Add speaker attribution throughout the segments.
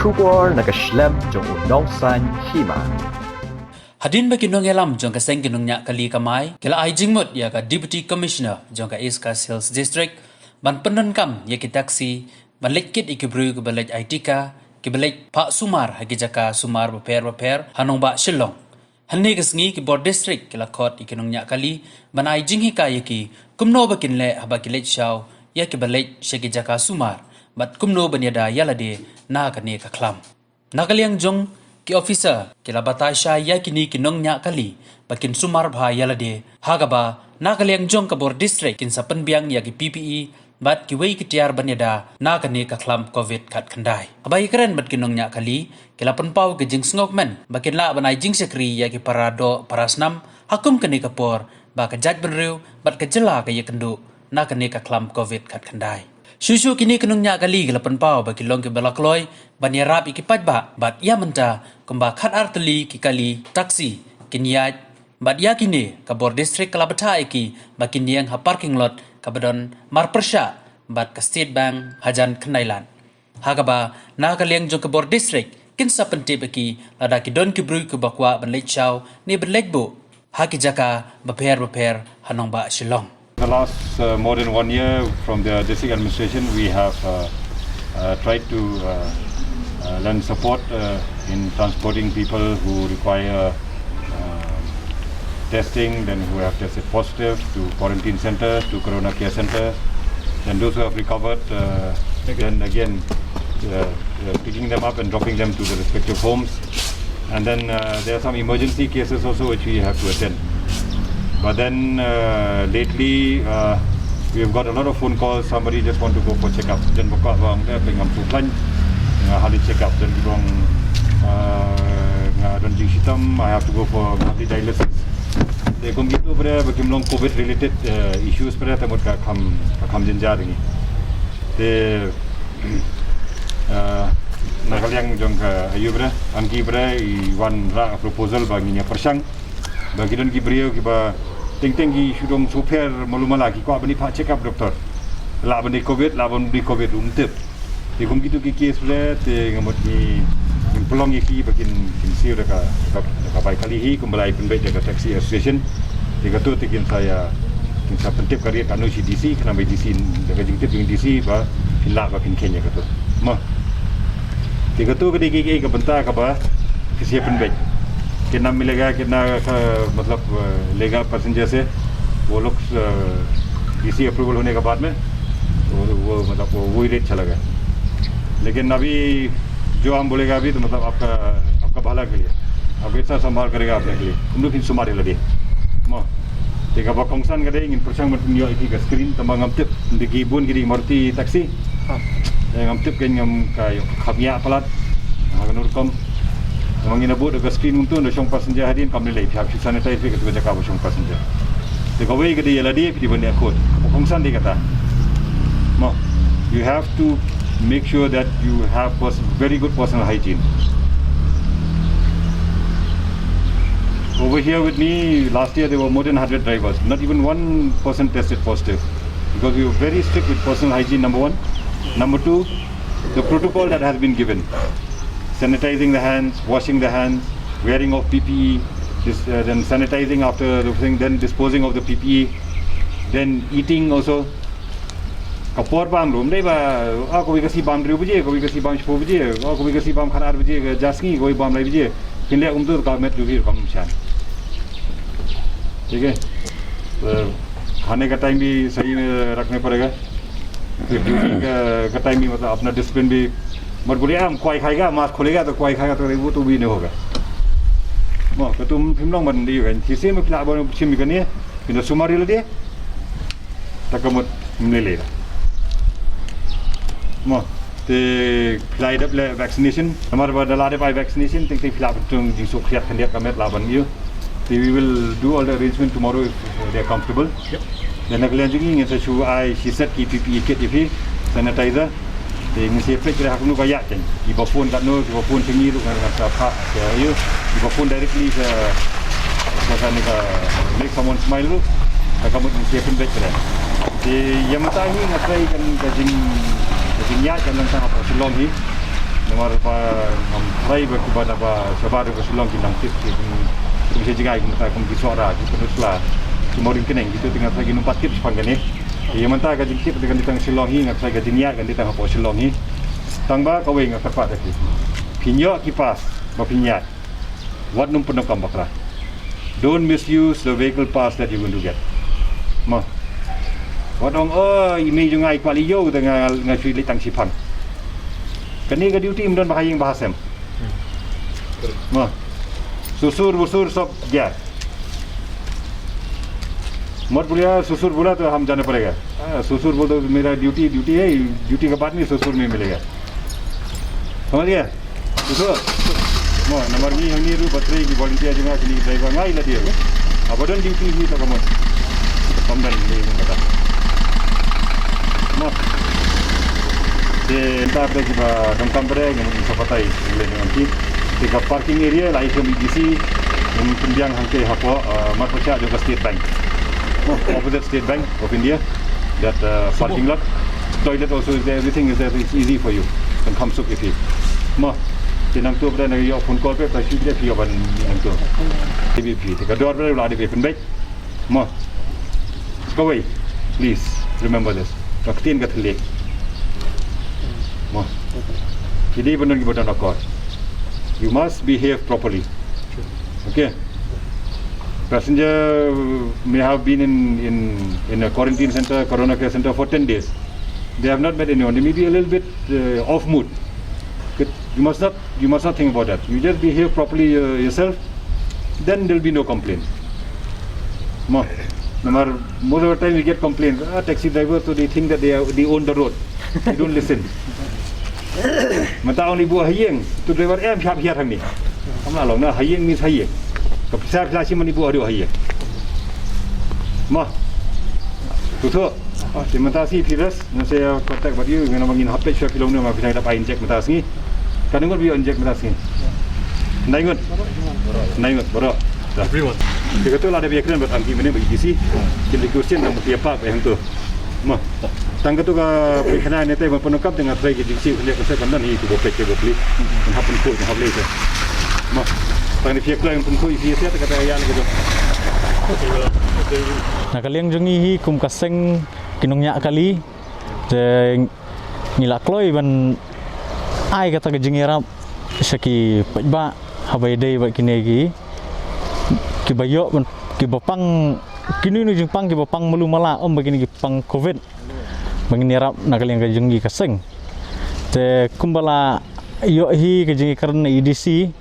Speaker 1: Kubor nakaslem jong unong san Hima.
Speaker 2: Hadin bagi nong elam jong ka seng kinong nya kali kamai kila ai jingmut ya ka deputy commissioner jong ka East Coast Hills district ban penon kam ya ki taksi ban lekit ikibru ke balaj Ïaka ke balaj Pak Sumar hagi Jaka Sumar beper hanong ba Shillong hanni kesngi ki board district kila court ikinong nya kali ban ai jing hika yaki kumno bakin le habaki lech shaw ya ki balaj shagi Jaka Sumar bat kumno banyada yalade na ka ne ka klam nakaliang jong ki officer kila batasha Ïaki ni kinong nya kali bakin Sumar bha yalade hagaba nakaliang jong ka board district kin sa penbiang ya ki PPE bat ki wei kitiar banyada na ka ne ka klam covid khat khandai abai keren bat kinong nya kali kila penpau ke jing snok men bakin la banai jing sekri ya ki parado parasnam hakum ka ne ka por ba ka jaj benriu bat ka jela ka ye kendu na ka ne ka klam covid khat khandai Susu kini kenung nya kali gelapan pau bagi long ke balakloi bani rap iki Paidbah bat ia menta kemba khat arteli ki kali taksi kinyat bat ia kini ka bor district kalabata iki bakin yang ha parking lot ka badon mar persha bat ka state bank hajan Knailan hagaba na kaliang jong ka bor district kin sa penti baki lada ki don ki bru ke bakwa ban lech chau ni ban lech bu ha ki Jaka beper hanong ba Shillong.
Speaker 3: The last more than 1 year from the district administration, we have tried to lend support in transporting people who require testing, then who have tested positive, to quarantine centers, to corona care centers, then those who have recovered, then again picking them up and dropping them to the respective homes. And then there are some emergency cases also which we have to attend. But then lately we have got a lot of phone calls. Somebody just want to go for checkup. Then buka bang dia pengen plan hali checkup. Then bang dan jing hitam I have to go for monthly dialysis. They kom gitu pada bagaimana COVID related issues pada tempat kam jenjar ini. They nakaliang jong ayu pada angki pada one proposal baginya persang. Bagi don ki beliau ki ba ting ki sudong super malumala ki ko abani pa check up doktor la bani covid umtep ti kum gitu ki case le te ngamot ni pelong ki bakin kin siu ka bai kali hi kum balai penbai jaga taxi association ti katu ti kin saya kin sa pentip kari kanu CDC kana bai DC jaga jingtip dengan DC ba kin la ba kin Kenya katu ma ti katu ki ki ka benta ka ba ki siap penbai कितना मिलेगा कितना मतलब लेगा पैसेंजर से वो लोग DC approval होने के बाद में वो मतलब वही रेट चला गया लेकिन अभी जो हम बोलेगा अभी तो मतलब आपका भला के लिए आप ऐसा संभाल करेगा आपने के लिए तुम लोग फिर सुमार लगे माँ ठीक है बकंगसान करे इन प्रसंग में नियो एक स्क्रीन तमाम हम टिप दिगी बुन गिरी मरती टैक्सी हम टिप के हम का खबिया पलाट akan urkom mangina bu de screen untuk de shong passenger hadin kam le pihak sanitize ke tu Jaka shong passenger de ko wei ke dia la dia di bani akut kongsan dia kata no you have to make sure that you have very good personal hygiene. Over here with me last year there were more than 100 drivers, not even one person tested positive because we were very strict with personal hygiene, number one. Number two, the protocol that has been given, sanitizing the hands, washing the hands, wearing of PPE, then sanitizing after the thing, then disposing of the PPE, then eating also. Kapor bam room dai ba ko bi kasi bam driu buje ko bi kasi bam shpo buje ko bi kasi bam khanar buje jasni ko bam lai buje kinle umdur ka met duhir kam shan ठीक है खाने का टाइम भी सही रखने पड़ेगा फिर ड्यूटी का टाइम भी मतलब अपना डिसिप्लिन भी मत बोलिए हम क्वाई खाएगा मास्क खोलेगा तो क्वाई खाएगा तो वो तो भी नहीं होगा तो तुम फिल्म लोग बन रही है किसी में फिलहाल बोलो चिम करनी है फिर सुमारी ले दिए तक मत ले लेगा ते फिलहाल जब वैक्सीनेशन हमारे बाद लारे पाई वैक्सीनेशन तक फिलहाल तुम जिसको खियात खंडिया कमेट लाबन ये we will do all the arrangement tomorrow if they are comfortable. Yep. Then again, jenging as a shoe she said keep PPE kit if sanitizer. They mesti play kira hakunu kaya kan. Iba phone kat no, iba phone tinggi tu kan rasa apa. Ya, iba phone directly ke macam ni ke make someone smile tu. Kamu mesti pun baik kira. Di yang mata ni ngasai kan kajing ya kan tentang apa silong ni. nomor pa try kepada apa sabar ke sulong kinang tip bisa juga kita di suara di penusla kemarin keneng gitu tinggal lagi numpat tip sepanjang ni ia mentah gaji tip dengan ditang silongi ngat saya gaji niat kan ditang apa silongi tangba kau ingat tepat lagi pinjok kipas bapinyat what num penuh kambaklah don't misuse the vehicle pass that you going to get mah what dong ini juga kuali yo dengan ngasih litang sipang kini ke duty dan bahaya bahasem mah susur busur सब गया मत बोलिए ससुर बोला तो हम जाना पड़ेगा ससुर बोल तो मेरा ड्यूटी है ड्यूटी के बाद नहीं ससुर नहीं मिलेगा समझ गया ससुर mau nomor ni ru bateri ki volunteer juga kini driver ngai lah dia abadan duty ni tak kamu pamdan ni kata mau entah apa kita dongkam bereng yang sepatai nanti di parking area lah itu BGC yang pendiang hangke apa marpasya juga State Bank opposite State Bank of India that parking lot toilet also is there everything is there it's easy for you can come sup if you mau tinang tu pada nak phone call pe pasti dia pergi ban tinang tu TVP dekat door pada ulah ada pen baik mau go away please remember this waktin kat lek mau jadi benar ki bodan akor you must behave properly okay passenger may have been in a quarantine center corona care center for 10 days they have not met anyone they may be a little bit off mood you must not think about that you just behave properly yourself then there will be no complaint no matter most of the time you get complaints taxi driver so they think that they own the road they don't listen mata oni buah hayeng tu driver siap hiat hang ni amla long na hayeng means hayeng ka pisar klasi mani buah dia hayeng mah tu terima kasih Firas saya kontak pada you dengan mangin HP saya film ni mah bisa dapat injek mata sini kan ingat bio injek mata sini naingot borok everyone kita tu lah ada biar keren buat angki mana bagi isi jadi question nak mesti apa yang tu mah tangga tu ka perikana ni teh penukap dengan try jadi isi dia konsep kan ni tu bopek ke bopli happen ko ni hable tu mah tang ni fiak yang pun ko isi saya kata ya gitu
Speaker 4: nak kalian jungi hi kum kaseng kinongnya kali de ngilak loi ban ai kata kejengirap saki Paidbah habai dei ba kinegi ki bayo ki bapang kini nu jengpang ki bapang melu mala begini ki pang covid menginirap nak kalian kejungi kaseng te kumbala yo hi kejengi karena EDC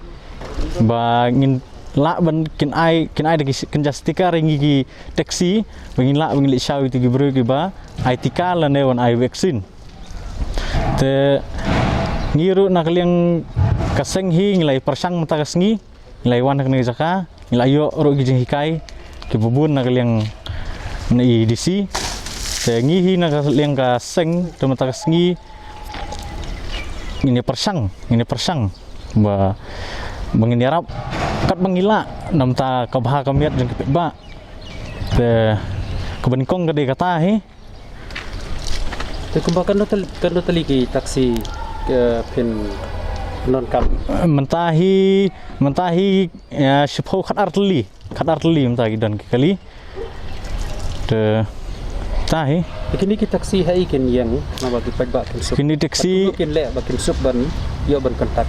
Speaker 4: ba ngin la ban kin ai de kin justika ringi ki taxi bangin la bangin shaw itu ki bro ki ba ai tikal ne on ai vaksin te ngiru nak kalian kaseng hi ngilai persang mata kasngi ngilai wan kene Jaka ngilai yo ro ki hikai ki bubun nak kalian na EDC te ngihi nak kalian kaseng to mata kasngi ini persang ba menginirap kat mengila namta kabha kamiat jeung Paidbah te kebenkong gede kata he
Speaker 5: te kumbakan no tali ki taksi ke pen non kam
Speaker 4: mentahi ya shipho khat artli mentahi dan kali te tahi
Speaker 5: kini ki taksi hai ken yang na bagi Paidbah ken sup
Speaker 4: kini taksi
Speaker 5: ken le bagi sup ban yo ban kontak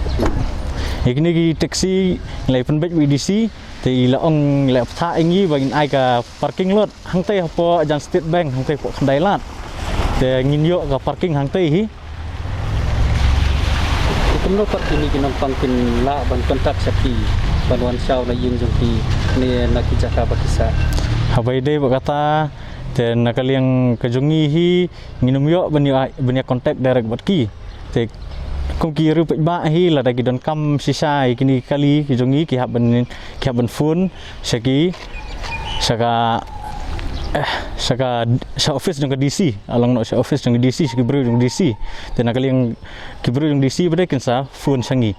Speaker 4: Ini ki taxi lai pen bet WDC te ilaong lai pha ingi bagin ai ka parking lot hang tei po jan State Bank hang tei po khandai lat te ngin yo ka parking hang tei hi
Speaker 5: kumno pat ini ki nampang kin la ban kontak sapi banwan shaw na yin jong ki ne na ki Jaka bakisa
Speaker 4: habai dei bakata te nakaliang kajungi hi nginum yo banya kontak direct bat ki te kung kiru Paidbah hi la dagi don kam sisai kini kali kijongi ki haban phone saki saka office jong DC along no office jong DC saki bro jong DC te nakali yang ki bro jong DC bade kinsa phone sangi